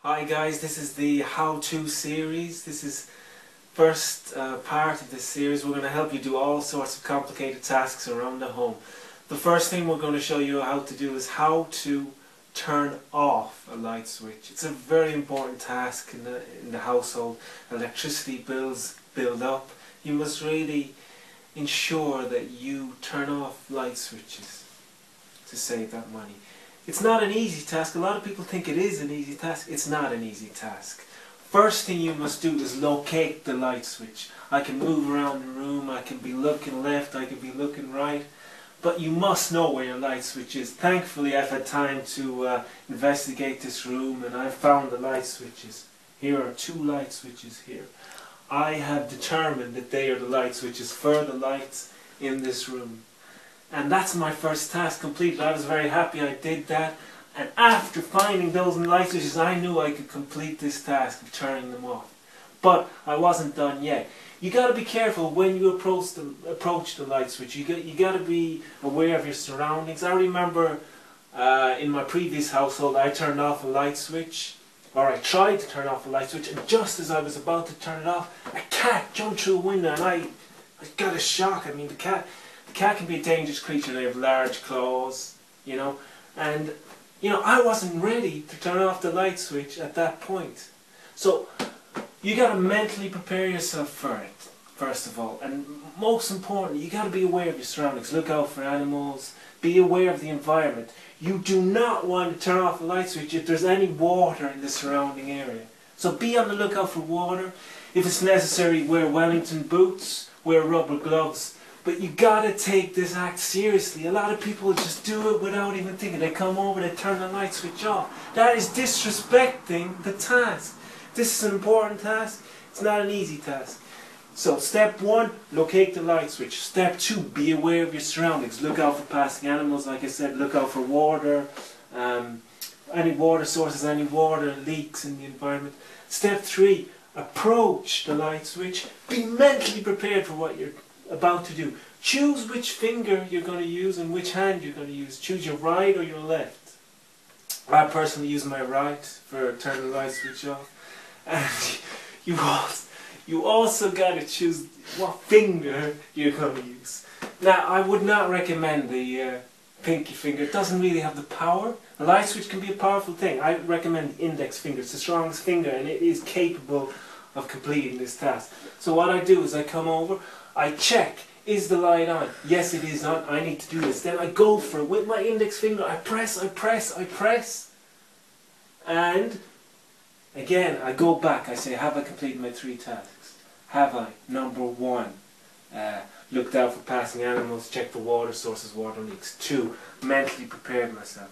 Hi guys, this is the how-to series. This is first part of this series. We're going to help you do all sorts of complicated tasks around the home. The first thing we're going to show you how to do is how to turn off a light switch. It's a very important task in the household. Electricity bills build up. You must really ensure that you turn off light switches to save that money. It's not an easy task. A lot of people think it is an easy task. It's not an easy task. First thing you must do is locate the light switch. I can move around the room, I can be looking left, I can be looking right, but you must know where your light switch is. Thankfully I've had time to investigate this room and I've found the light switches. Here are two light switches here. I have determined that they are the light switches for the lights in this room. And that's my first task completed. I was very happy I did that. And after finding those light switches, I knew I could complete this task of turning them off. But I wasn't done yet. You got to be careful when you approach the light switch. You got to be aware of your surroundings. I remember in my previous household, I turned off a light switch, or I tried to turn off a light switch, and just as I was about to turn it off, a cat jumped through a window, and I got a shock. I mean, the cat can be a dangerous creature. They have large claws, and I wasn't ready to turn off the light switch at that point. So you got to mentally prepare yourself for it, first of all, and most importantly, you got to be aware of your surroundings. Look out for animals. Be aware of the environment. You do not want to turn off the light switch if there's any water in the surrounding area. So be on the lookout for water. If it's necessary, wear Wellington boots, wear rubber gloves. But you gotta take this act seriously. A lot of people just do it without even thinking. They come over, they turn the light switch off. That is disrespecting the task. This is an important task. It's not an easy task. So step one, locate the light switch. Step two, be aware of your surroundings. Look out for passing animals, like I said. Look out for water, any water sources, any water leaks in the environment. Step three, approach the light switch. Be mentally prepared for what you're about to do. Choose which finger you're going to use and which hand you're going to use. Choose your right or your left. I personally use my right for turning the light switch off. And you also got to choose what finger you're going to use. Now, I would not recommend the pinky finger. It doesn't really have the power. A light switch can be a powerful thing. I recommend the index finger. It's the strongest finger and it is capable of completing this task. So what I do is I come over, I check, is the light on? Yes, it is on. I need to do this. Then I go for it with my index finger. I press, I press, I press. And again, I go back. I say, have I completed my three tasks? Have I? Number one, looked out for passing animals, checked for water sources, water leaks. Two, mentally prepared myself.